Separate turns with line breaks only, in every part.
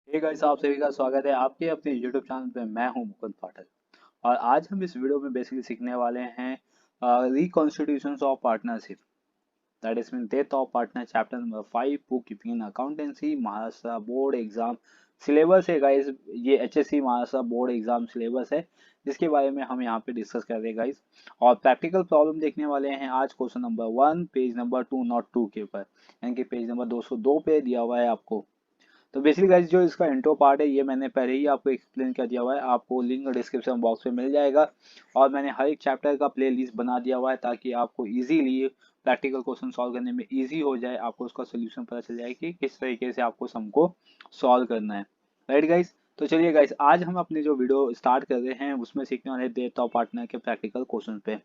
Hey guys, आप सभी का स्वागत है आपके अपने YouTube चैनल पे। मैं हूं मुकुंद पाठक और आज हम इस वीडियो में बेसिकली सीखने वाले हैं reconstitutions of partnership, that is mean death of partner, chapter number 5, book keeping in accountancy, Maharashtra board exam syllabus है गाइस। ये HSC Maharashtra board exam syllabus है जिसके बारे में हम यहाँ पे डिस्कस कर रहे हैं गाइस। और प्रैक्टिकल प्रॉब्लम देखने वाले हैं आज। Question number 1 page number 2 not 2 के ऊपर, यानी कि पेज नंबर 202 पे दिया हुआ है आपको। तो बेसिकली गाइस, जो इसका इंट्रो पार्ट है ये मैंने पहले ही आपको एक्सप्लेन कर दिया हुआ है, आपको लिंक डिस्क्रिप्शन बॉक्स में मिल जाएगा। और मैंने हर एक चैप्टर का प्ले लिस्ट बना दिया हुआ है ताकि आपको इजीली प्रैक्टिकल क्वेश्चन सॉल्व करने में इजी हो जाए, आपको उसका सोल्यूशन पता चल जाए कि किस तरीके से आपको सम को सॉल्व करना है। राइट गाइस, तो चलिए गाइस, आज हम अपनी जो वीडियो स्टार्ट कर रहे हैं उसमें सीखने वाले डेट ऑफ पार्टनर के प्रैक्टिकल क्वेश्चन पे।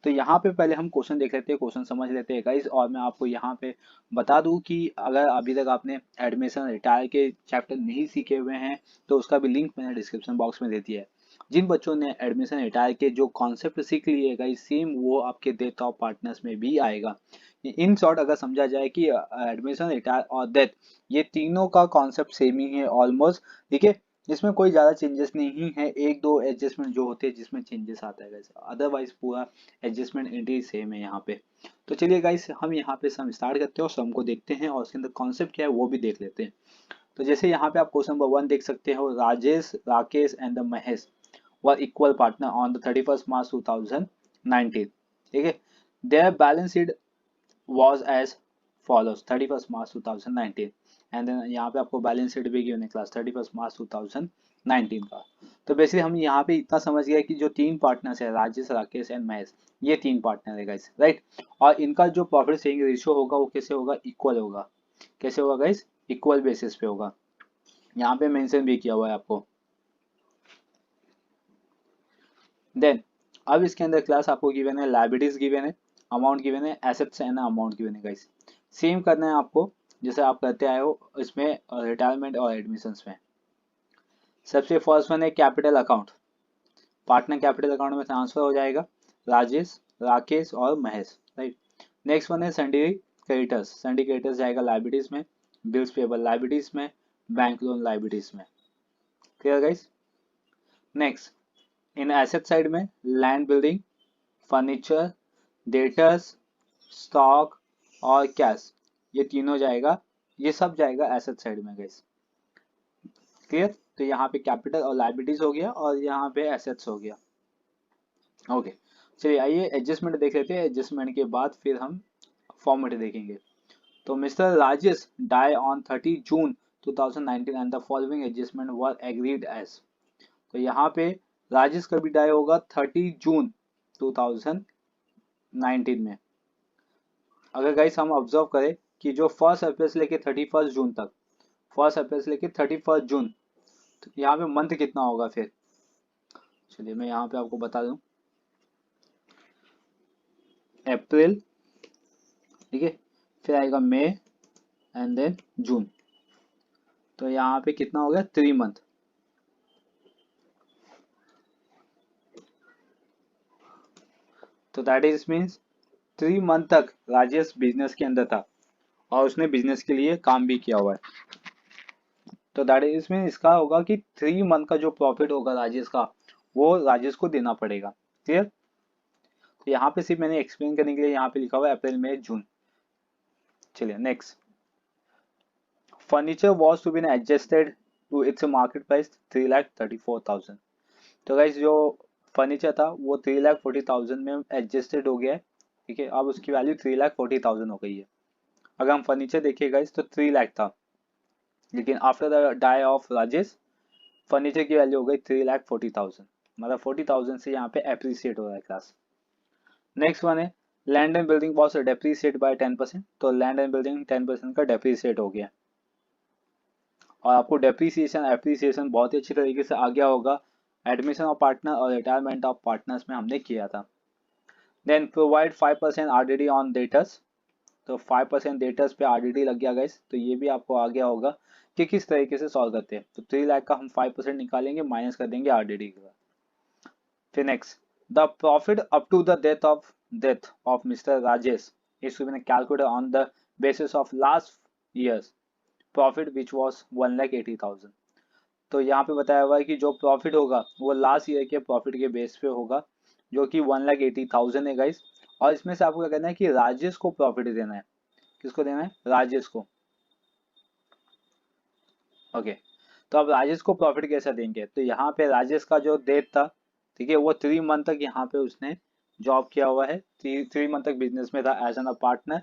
तो यहाँ पे पहले हम क्वेश्चन देख लेते हैं, क्वेश्चन समझ लेते हैं गाइस। और मैं आपको यहाँ पे बता दूं कि अगर अभी तक आपने एडमिशन रिटायर के चैप्टर नहीं सीखे हुए हैं तो उसका भी लिंक मैंने डिस्क्रिप्शन बॉक्स में दे दिया है। जिन बच्चों ने एडमिशन रिटायर के जो कॉन्सेप्ट सीख लिए गाइस, सेम वो आपके डेथ ऑफ पार्टनर्स में भी आएगा। इन शॉर्ट अगर समझा जाए कि एडमिशन रिटायर और डेथ, ये तीनों का कॉन्सेप्ट सेम ही है ऑलमोस्ट। ठीक है, इसमें कोई ज़्यादा चेंजेस नहीं है, एक दो एडजस्टमेंट जो होते हैं जिसमें चेंजेस आता है गाइस, अदरवाइज पूरा एडजस्टमेंट एंट्री सेम है यहाँ पे। तो चलिए गाइस, हम यहाँ पे सम स्टार्ट करते हैं और सम को देखते हैं और उसके अंदर कॉन्सेप्ट क्या है वो भी देख लेते हैं। तो जैसे यहाँ पे आप क्वेश्चन नंबर 1 देख सकते हो, Rajesh, Rakesh and the Mahesh were equal partner on the 31st March 2019। ठीक है, their balance sheet was as follows: 31st March 2019, and then यहाँ पे आपको बैलेंस शीट भी गिवन है क्लास 31st March 2019 का। तो बेसिकली हम यहाँ पे इतना समझ गए कि जो तीन पार्टनर्स है, राजेश, राकेश एंड महेश, ये तीन पार्टनर है गाइस, राइट। और इनका जो प्रॉफिट शेयरिंग रेशियो होगा वो कैसे होगा, इक्वल होगा। कैसे होगा गाइस, इक्वल बेसिस पे होगा। यहाँ पे मेंशन भी किया हुआ है आपको। देन अब इसके अंदर क्लास आपको गिवन है, लायबिलिटीज गिवन है, अमाउंट गिवन है, एसेट्स एंड अमाउंट गिवन है गाइस। सेम करना है आपको जैसे आप करते आए हो इसमें रिटायरमेंट और एडमिशंस में। सबसे फर्स्ट वन है capital account, partner capital account में ट्रांसफर हो जाएगा, राजेश, राकेश और महेश, राइट। नेक्स्ट वन है सैंडी क्रेडिटर्स, सैंडी क्रेडिटर्स जाएगा लायबिलिटीज में, बिल्स पेबल लायबिलिटीज में, बैंक लोन लायबिलिटीज में। Clear guys. Next, in asset side में land, building, furniture, debtors, stock और कैश, ये तीनों जाएगा, ये सब जाएगा एसेट साइड में गाइस। क्लियर। तो यहाँ पे कैपिटल और लायबिलिटीज हो गया और यहाँ पे एसेट्स हो गया। ओके, चलिए आइए एडजस्टमेंट देख लेते हैं, एडजस्टमेंट के बाद फिर हम फॉर्मेट देखेंगे। तो mister Rajesh died on 30 June 2019 and the following adjustment were agreed as. तो यहाँ पे राजेश का भी डाई होगा 30 जून 2019 में। अगर गाइस हम ऑब्जर्व करें कि जो 1 अप्रैल से लेके 31 जून तक, 1 अप्रैल से लेके 31 जून, तो यहाँ पे मंथ कितना होगा फिर। चलिए मैं यहाँ पे आपको बता दूं, अप्रैल, ठीक है, फिर आएगा मई एंड देन जून। तो यहाँ पे कितना हो गया, 3 मंथ। तो दैट इज मीन्स 3 मंथ तक राजेश बिजनेस के अंदर था और उसने बिजनेस के लिए काम भी किया हुआ है। तो दैट इज मीन इसका होगा कि 3 मंथ का जो प्रॉफिट होगा राजेश का, वो राजेश को देना पड़ेगा। क्लियर। तो यहाँ पे सिर्फ मैंने एक्सप्लेन करने के लिए यहाँ पे लिखा हुआ है अप्रैल मई जून। चलिए next, furniture was to be adjusted to its market price 3,34,000। तो गाइस जो फर्नीचर था वो 3,40,000 में एडजस्टेड हो गया है। ठीक है, अब उसकी वैल्यू 3,40,000 हो गई है। अगर हम फर्नीचर देखिए गाइस तो 3 लाख था, लेकिन after the die of Rajesh furniture की वैल्यू हो गई 3,40,000, मतलब 40,000 से यहाँ पे एप्रिसिएट हो रहा है क्लास। नेक्स्ट वन है land and building was depreciate by 10%। तो लैंड एंड बिल्डिंग 10% का डेप्रिसिएट हो गया। और आपको डेप्रिसिएशन एप्रिसिएशन बहुत ही अच्छी तरीके से आ गया होगा, एडमिशन ऑफ पार्टनर और रिटायरमेंट ऑफ पार्टनर्स में हमने किया था। Then provide 5% RDD on debtors. तो 5% डेटर्स पे RDD लग गया गाइस, तो ये भी आपको आ गया होगा कि किस तरीके से सॉल्व करते हैं। तो 3 लाख का हम 5% निकालेंगे, माइनस कर देंगे RDD का। फिर next, the profit up to the death of mister Rajesh is to be calculated on the basis of last years profit which was 1,80,000। तो यहाँ पे बताया हुआ है कि जो प्रॉफिट होगा वो लास्ट ईयर के प्रॉफिट के बेस पे होगा, जो कि 1,80,000 है गाइस। और इसमें से आपको क्या करना है कि राजेश को प्रॉफिट देना है। किसको देना है? राजेश को। ओके, तो अब राजेश को प्रॉफिट कैसे देंगे? तो यहाँ पे राजेश का जो डेट था, ठीक है, वो 3 मंथ तक यहाँ पे उसने जॉब किया हुआ है, 3 मंथ तक बिजनेस में था एज एन पार्टनर,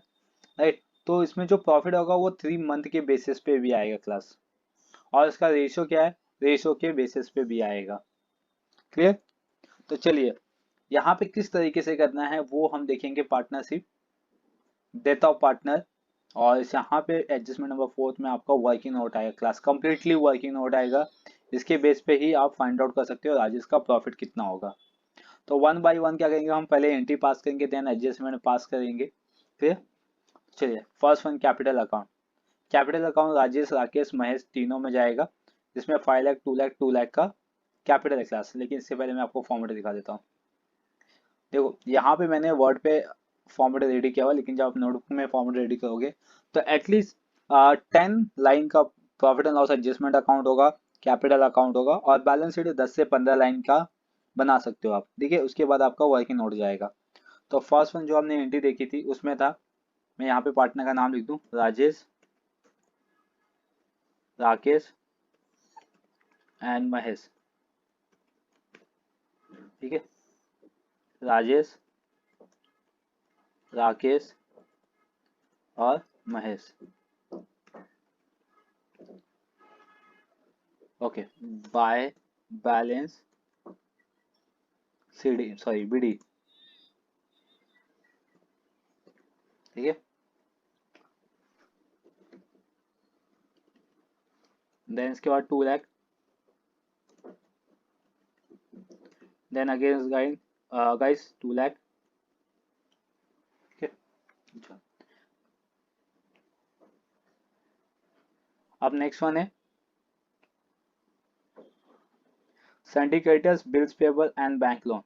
राइट। तो इसमें जो प्रॉफिट होगा वो 3 मंथ के बेसिस पे भी आएगा क्लास, और इसका रेशियो क्या है? रेशियो के बेसिस पे भी आएगा। क्लियर? तो चलिए, यहाँ पे किस तरीके से करना है वो हम देखेंगे। पार्टनरशिप, डेथ ऑफ पार्टनर, और इस यहाँ पे एडजस्टमेंट नंबर 4 में आपका वर्किंग नोट आएगा क्लास, कंप्लीटली वर्किंग नोट आएगा। इसके बेस पे ही आप फाइंड आउट कर सकते हो राजेश का प्रॉफिट कितना होगा। तो 1 बाय 1 क्या करेंगे, हम पहले एंट्री पास करेंगे, देन एडजस्टमेंट पास करेंगे। फिर चलिए, first one capital account. Capital account Rajesh, Rakesh, Mahesh तीनों में जाएगा, जिसमें 5 लाख, 2 लाख, 2 लाख का कैपिटल है क्लास। लेकिन इससे पहले मैं आपको फॉर्मेट दिखा देता हूँ। देखो, यहाँ पे मैंने वर्ड पे फॉर्मेट रेडी किया हुआ, लेकिन जब आप नोटबुक में फॉर्मेट रेडी करोगे तो एटलीस्ट 10 लाइन का profit and loss adjustment account होगा, कैपिटल अकाउंट होगा, और बैलेंस शीट 10 से 15 लाइन का बना सकते हो आप। देखिए, उसके बाद आपका वर्किंग नोट जाएगा। तो फर्स्ट वन जो हमने एंट्री देखी थी उसमें था, मैं यहाँ पे पार्टनर का नाम लिख दूं, राजेश, राकेश एंड महेश। ठीक है, राजेश, राकेश और Mahesh. Okay, by balance CD, sorry BD. ठीक है, देन इसके बाद 2 lakh, then again guys 2 lakh. ठीक है, अब नेक्स्ट वन है syndicators, bills payable and bank loan.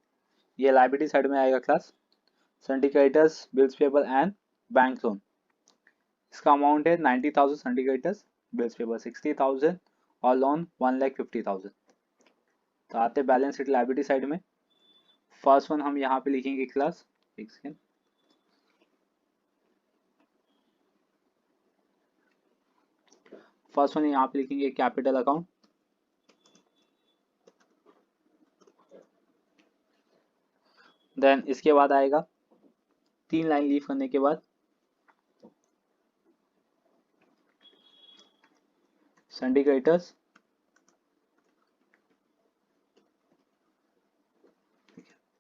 ये लाइबिलिटी साइड में आएगा class. Syndicators, bills payable and bank loan, इसका अमाउंट है 90,000 सिंडिकेटर्स, बिल्स पेबल 60,000 और लोन 1,50,000। तो आते बैलेंस शीट लाइबिलिटी साइड में। फर्स्ट वन हम यहाँ पे लिखेंगे क्लास, एक सेकेंड। फर्स्ट वन यहाँ पे लिखेंगे कैपिटल अकाउंट। देन इसके बाद आएगा 3 लाइन लीव करने के बाद सिंडिकेटर्स,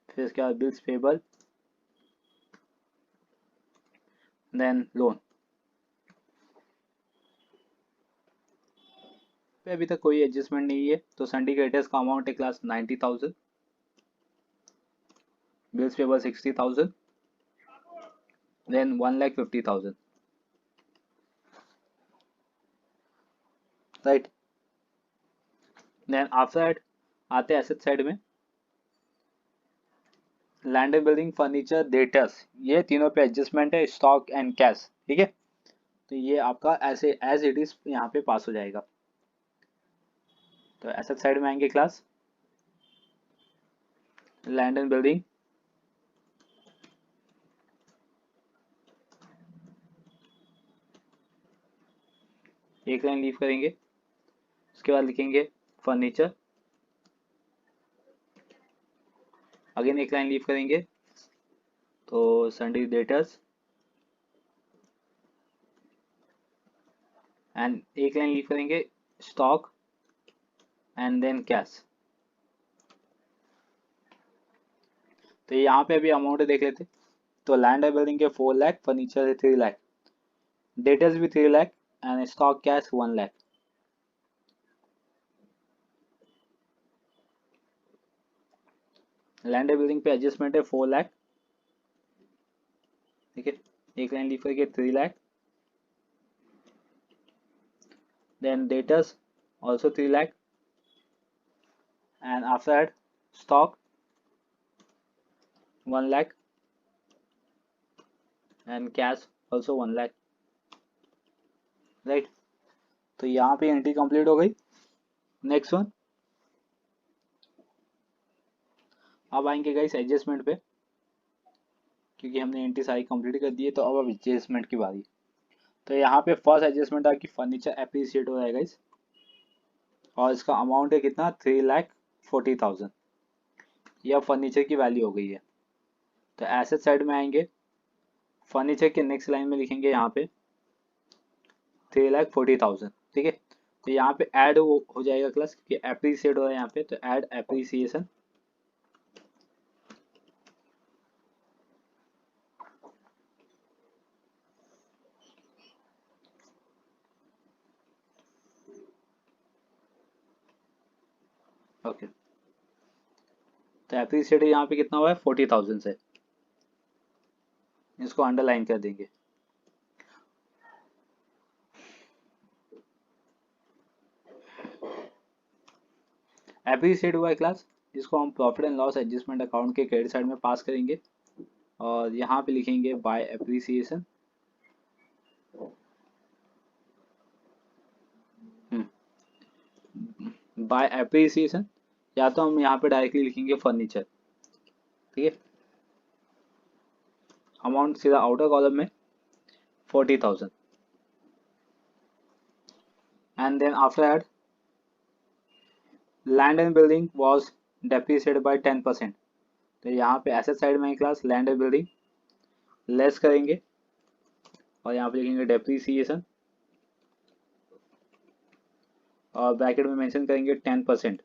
फिर इसके बाद बिल्स पेबल, देन लोन। पे अभी तक कोई एडजस्टमेंट नहीं है, तो सिंडिकेटर्स का अमाउंट है class 90,000, bills payable 60,000, then 1,50,000, right. Then after that आते एसेट साइड में, land and building, furniture, debtors, ये तीनों पे एडजस्टमेंट है, स्टॉक एंड कैश। ठीक है, तो ये आपका ऐसे एज इट इज यहाँ पे पास हो जाएगा। तो एसेट साइड में आएंगे क्लास, लैंड एंड बिल्डिंग, एक लाइन लीव करेंगे, उसके बाद लिखेंगे फर्नीचर, अगेन एक लाइन लीव करेंगे, तो सन्डी डेटर्स, एंड एक लाइन लीव करेंगे स्टॉक एंड देन कैश। तो यहाँ पे अभी अमाउंट देख लेते। तो लैंड एंड बिल्डिंग के 4 लाख, फर्नीचर है 3 लाख, डेटर्स भी 3 lakh and stock cash 1 lakh. Land and building पे एडजस्टमेंट है 4 लाख। ठीक है, एक लाइन लीव करके 3 lakh, then debtors also 3 lakh, and after that stock 1 lakh and cash also 1 lakh, right. तो यहाँ पे एंट्री कंप्लीट हो गई। नेक्स्ट वन, अब आएंगे गाइस एडजस्टमेंट पे, क्योंकि हमने एंट्री सारी कंप्लीट कर दी है, तो अब एडजस्टमेंट की बारी। तो यहाँ पे फर्स्ट एडजस्टमेंट आपकी फर्नीचर एप्रिसिएट हो जाएगा गाइस, और इसका अमाउंट है कितना, 3,40,000। यह फर्नीचर की वैल्यू हो गई है। तो एसेट साइड में आएंगे, फर्नीचर के नेक्स्ट लाइन में लिखेंगे यहाँ पे 3,40,000, ठीक है। तो यहाँ पे ऐड हो जाएगा क्लास, क्योंकि एप्रिसिएट हो रहा है यहाँ पे, तो ऐड एप्रिसिएशन। ओके, तो एप्रिसिएट यहाँ पे कितना हुआ है, 40,000 से, इसको अंडरलाइन कर देंगे। एप्रिसिएट हुआ है क्लास, इसको हम profit and loss adjustment account के क्रेडिट साइड में पास करेंगे, और यहाँ पे लिखेंगे बाय एप्रिसिएशन। बाय एप्रिसिएशन, या तो हम यहाँ पे डायरेक्टली लिखेंगे फर्नीचर, ठीक है। अमाउंट सीधा आउटर कॉलम में 40,000, and then after that land and building was depreciated by 10%। तो यहाँ पे एसेट साइड में class land and building less करेंगे, और यहाँ पे लिखेंगे डेप्रिसिएशन, और ब्रैकेट में मेंशन करेंगे 10%।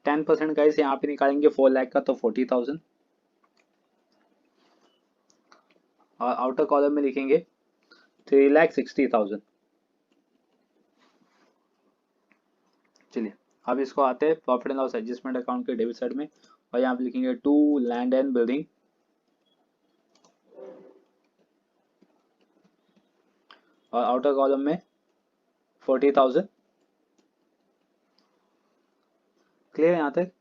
का इसे यहाँ पे निकालेंगे 4 लाख का, तो 40,000, और आउटर कॉलम में लिखेंगे 3,60,000। चलिए अब इसको आते हैं profit and loss adjustment account के डेबिट साइड में, और यहाँ पे लिखेंगे टू लैंड एंड बिल्डिंग, और आउटर कॉलम में 40,000। क्लियर यहाँ तक।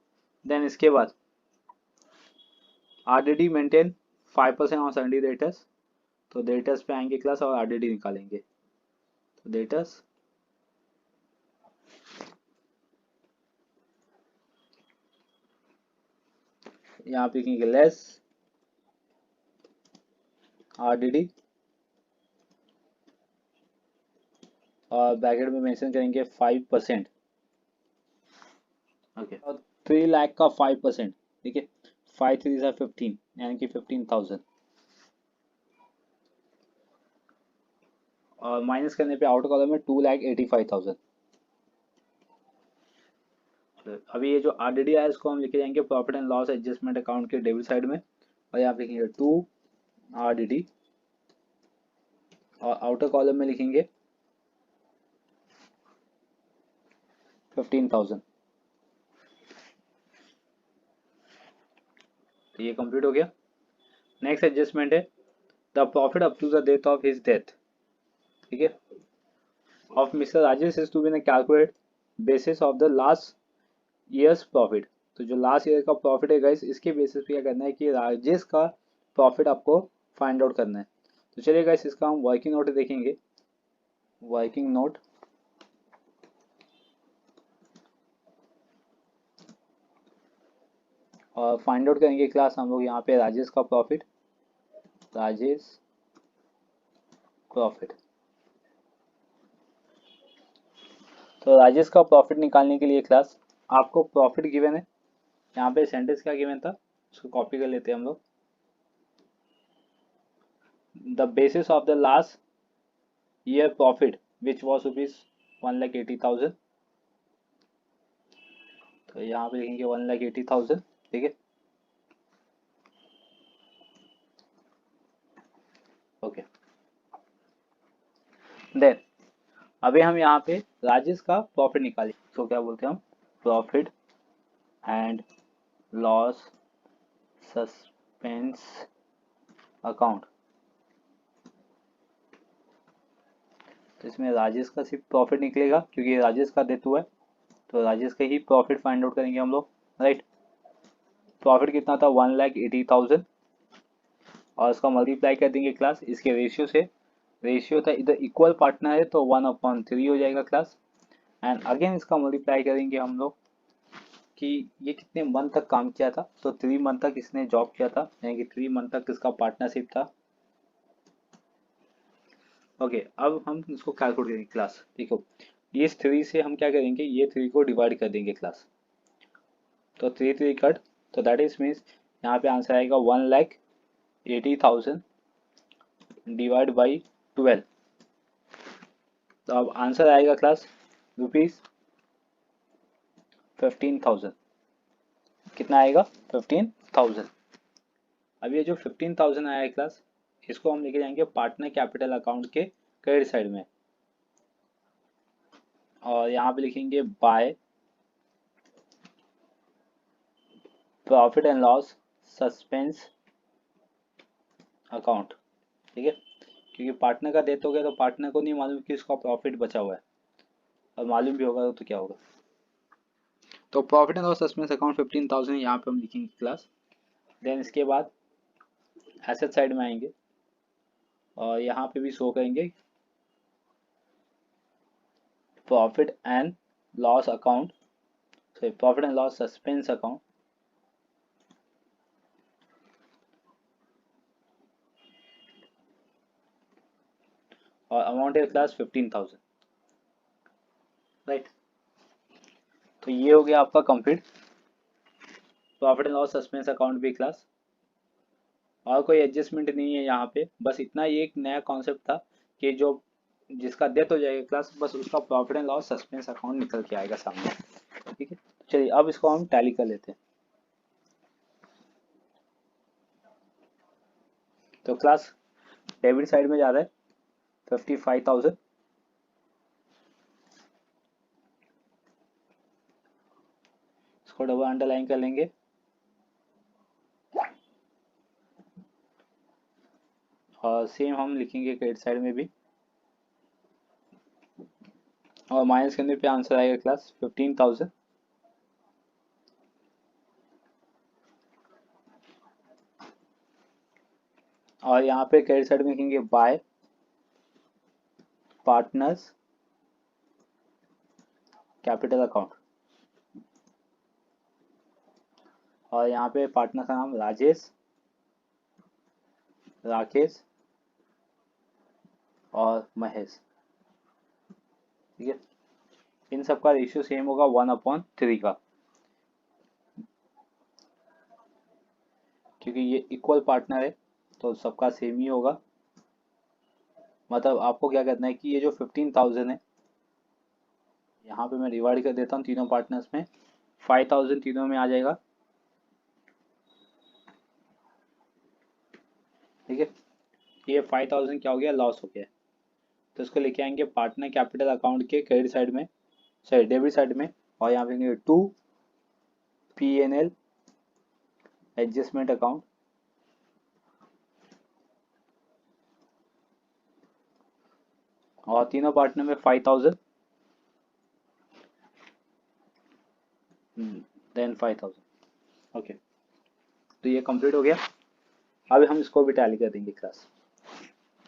देन इसके बाद RDD मेंटेन 5% ऑन सन्डी डेटर्स, तो डेटर्स पे आएंगे क्लास और RDD निकालेंगे। तो डेटर्स यहाँ पे लिखेंगे लेस RDD, और ब्रैकेट में मेंशन करेंगे 5%। ओके, और 3 लाख का 5%, ठीक है। 5 3 सा 15, यानी कि 15,000, और माइनस करने पे आउटर कॉलम में 2,85,000। अभी ये जो RDD है इसको हम लिखे जाएंगे profit and loss adjustment account के डेबिट साइड में, और यहाँ पे लिखेंगे 2 RDD, और आउटर कॉलम में लिखेंगे 15,000। तो ये कंप्लीट हो गया। नेक्स्ट एडजस्टमेंट है the profit up to the date of his death, ठीक है, of mister Rajesh is to be calculate basis of the last years profit. तो जो लास्ट ईयर का प्रॉफिट है गाइस, इसके बेसिस पे क्या करना है कि राजेश का प्रॉफिट आपको फाइंड आउट करना है। तो चलिए गाइस इसका हम वर्किंग नोट देखेंगे। वर्किंग नोट, और फाइंड आउट करेंगे क्लास हम लोग यहाँ पे राजेश का प्रॉफिट, राजेश प्रॉफिट। तो राजेश का प्रॉफिट निकालने के लिए क्लास आपको प्रॉफिट गिवन है, यहाँ पे सेंटेंस क्या गिवन था उसको कॉपी कर लेते हैं हम लोग। The basis of the last year profit which was rupees 1,80,000, तो यहाँ पे लिखेंगे 1,80,000, ठीक है। ओके, देन अभी हम यहाँ पे राजेश का प्रॉफिट निकालें, तो क्या बोलते हैं हम, profit and loss suspense account. तो इसमें राजेश का सिर्फ प्रॉफिट निकलेगा, क्योंकि राजेश का डेथ हुआ है, तो राजेश का ही प्रॉफिट फाइंड आउट करेंगे हम लोग, राइट। प्रॉफिट कितना था, 1,80,000, और उसका मल्टीप्लाई कर देंगे क्लास इसके रेशियो से। रेशियो था इधर इक्वल पार्टनर है तो 1/3 हो जाएगा क्लास। एंड अगेन इसका मल्टीप्लाई करेंगे हम लोग कि ये कितने मंथ तक काम किया था, तो 3 मंथ तक इसने जॉब किया था, यानी कि 3 मंथ तक इसका पार्टनरशिप था। ओके, अब हम इसको कैलकुलेट करेंगे क्लास। देखो, ये 3 से हम क्या करेंगे, ये 3 को डिवाइड कर देंगे क्लास। तो 3 कट, तो दैट इज मीन्स यहाँ पे आंसर आएगा 1,80,000 डिवाइड बाई 12। तो अब आंसर आएगा क्लास ₹15,000। कितना आएगा? 15,000। अब ये जो 15,000 आया है क्लास, इसको हम लेके जाएंगे पार्टनर कैपिटल अकाउंट के क्रेडिट साइड में, और यहाँ पे लिखेंगे by profit and loss suspense account. ठीक है, क्योंकि पार्टनर का डेथ हो गया तो पार्टनर को नहीं मालूम कि उसका प्रॉफिट बचा हुआ है, और मालूम भी होगा तो क्या होगा। तो profit and loss suspense account 15,000 यहाँ पे हम लिखेंगे क्लास। देन इसके बाद एसेट साइड में आएंगे और यहाँ पे भी शो करेंगे profit and loss account, sorry profit and loss suspense account. और अमाउंट है क्लास 15,000। राइट, तो ये हो गया आपका complete profit and loss suspense account भी क्लास। और कोई एडजस्टमेंट नहीं है यहाँ पे, बस इतना ही एक नया कॉन्सेप्ट था कि जो जिसका डेथ हो जाएगा क्लास, बस उसका profit and loss suspense account निकल के आएगा सामने। ठीक है, चलिए अब इसको हम टैली कर लेते हैं। तो क्लास डेबिट साइड में जा रहा है 55,000। इसको डबल अंडरलाइन कर लेंगे। और सेम हम लिखेंगे क्रेडिट साइड में भी, और माइनस करने पे आंसर आएगा क्लास 15,000। और यहाँ पे क्रेडिट साइड में लिखेंगे बाय पार्टनर्स कैपिटल अकाउंट, और यहाँ पे पार्टनर का नाम राजेश, राकेश और महेश। ठीक है, इन सब का रेशियो सेम होगा 1/3 का, क्योंकि ये इक्वल पार्टनर है तो सबका सेम ही होगा। मतलब आपको क्या करना है कि ये जो 15,000 है, यहाँ पे मैं डिवाइड कर देता हूँ तीनों पार्टनर्स में। 5,000 तीनों में आ जाएगा। ठीक है, ये 5,000 क्या हो गया, लॉस हो गया। तो इसको लेके आएंगे पार्टनर कैपिटल अकाउंट के क्रेडिट साइड में, सॉरी डेबिट साइड में, और यहाँ पे 2 P&L एडजस्टमेंट अकाउंट। और तीनों पार्टनर में 5,000 देन 5,000। ओके, तो ये कंप्लीट हो गया। अब हम इसको भी टैली कर देंगे क्लास।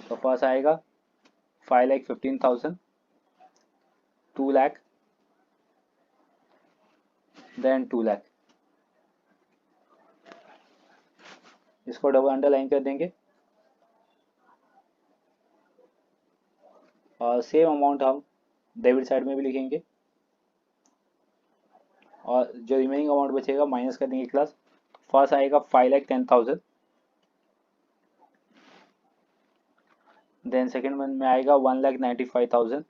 तो फर्स्ट आएगा 5,15,000, 2 लाख, देन 2 लाख। इसको डबल अंडरलाइन कर देंगे, और सेम अमाउंट हम डेबिट साइड में भी लिखेंगे, और जो रिमेनिंग अमाउंट बचेगा माइनस कर देंगे क्लास। फर्स्ट आएगा 5,10,000, देन सेकेंड मंथ में आएगा 1,95,000,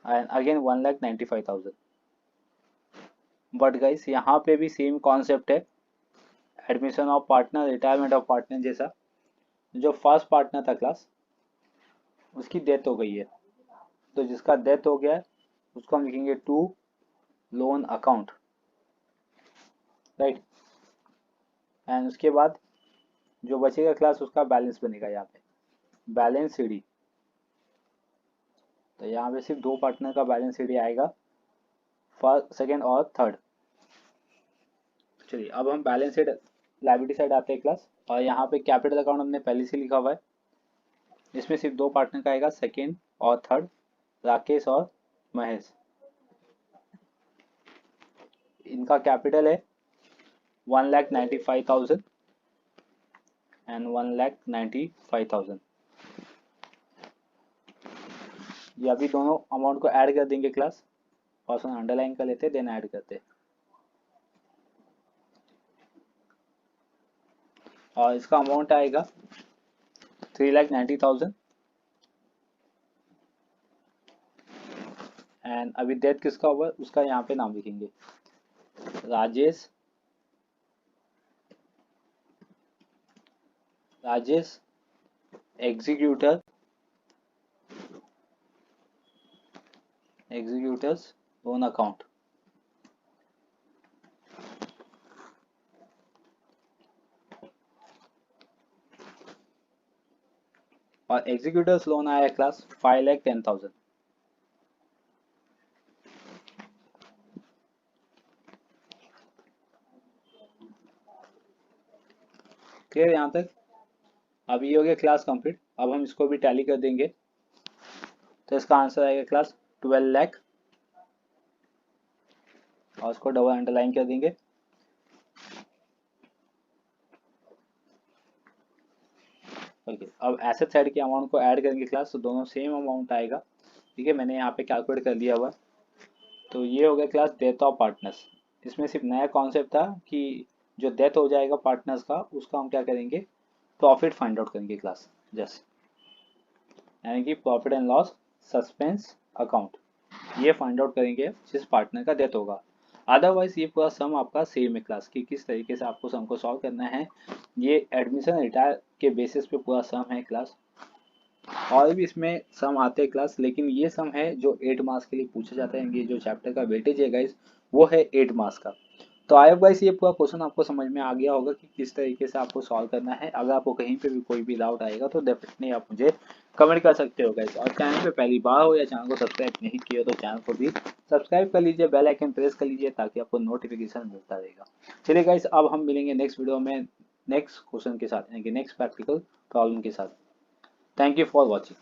एंड अगेन 1,95,000। बट गाइस यहाँ पे भी सेम कॉन्सेप्ट है, admission of partner, retirement of partner जैसा। जो फर्स्ट पार्टनर था क्लास, उसकी डेथ हो गई है, तो जिसका डेथ हो गया है उसको हम लिखेंगे to loan account. Right, and उसके बाद जो बचेगा क्लास उसका बैलेंस बनेगा यहाँ पे, बैलेंस सीडी। तो यहाँ पे सिर्फ 2 पार्टनर का बैलेंस सीडी आएगा, फर्स्ट सेकेंड और थर्ड। चलिए अब हम बैलेंस शीट लायबिलिटी साइड आते हैं क्लास। और यहाँ पे कैपिटल अकाउंट हमने पहले से लिखा हुआ है। इसमें सिर्फ दो पार्टनर का आएगा, सेकेंड और थर्ड, राकेश और महेश। इनका कैपिटल है 1,95,000 एंड 1,95,000। ये अभी दोनों अमाउंट को ऐड कर देंगे क्लास। फर्स्ट अंडरलाइन कर लेते देन ऐड करते। और इसका अमाउंट आएगा 3,90,000 एंड अभी डेथ किसका हुआ उसका यहाँ पे नाम लिखेंगे, राजेश एग्जीक्यूटर्स लोन अकाउंट। और एग्जीक्यूटर्स लोन आया क्लास 5,10,000। क्लियर यहाँ तक? अब ये हो गया क्लास कंप्लीट। अब हम इसको भी टैली कर देंगे तो इसका आंसर आएगा क्लास 12 लाख और इसको डबल अंडरलाइन कर देंगे। ओके, अब एसेट साइड के अमाउंट को ऐड करेंगे क्लास तो दोनों सेम अमाउंट आएगा। ठीक है, मैंने यहाँ पे कैलकुलेट कर लिया हुआ। तो ये हो गया क्लास डेथ ऑफ पार्टनर्स। इसमें सिर्फ नया कॉन्सेप्ट था कि जो डेथ हो जाएगा पार्टनर्स का उसका हम क्या करेंगे, प्रॉफिट फाइंड आउट करेंगे क्लास, जस्ट यानी कि profit and loss suspense account ये फाइंड आउट करेंगे जिस पार्टनर का डेथ होगा। अदरवाइज ये पूरा सम आपका सेम है क्लास की, किस तरीके से आपको सम को सॉल्व करना है। ये एडमिशन रिटायर के बेसिस पे पूरा सम है क्लास। और भी इसमें सम आते हैं क्लास, लेकिन ये सम है जो 8 मार्क्स के लिए पूछा जाता है। ये जो चैप्टर का वेटेज है गाइस वो है 8 मार्क्स का। तो आई होप गाइस ये पूरा क्वेश्चन आपको समझ में आ गया होगा कि किस तरीके से आपको सॉल्व करना है। अगर आपको कहीं पे भी कोई भी डाउट आएगा तो डेफिनेटली आप मुझे कमेंट कर सकते हो गाइस। और चैनल पे पहली बार हो या चैनल को सब्सक्राइब नहीं किया तो चैनल को भी सब्सक्राइब कर लीजिए, बेल आइकन प्रेस कर लीजिए ताकि आपको नोटिफिकेशन मिलता रहेगा। चलिए गाइस अब हम मिलेंगे नेक्स्ट वीडियो में नेक्स्ट क्वेश्चन के साथ, यानी कि नेक्स्ट प्रैक्टिकल प्रॉब्लम के साथ। Thank you for watching.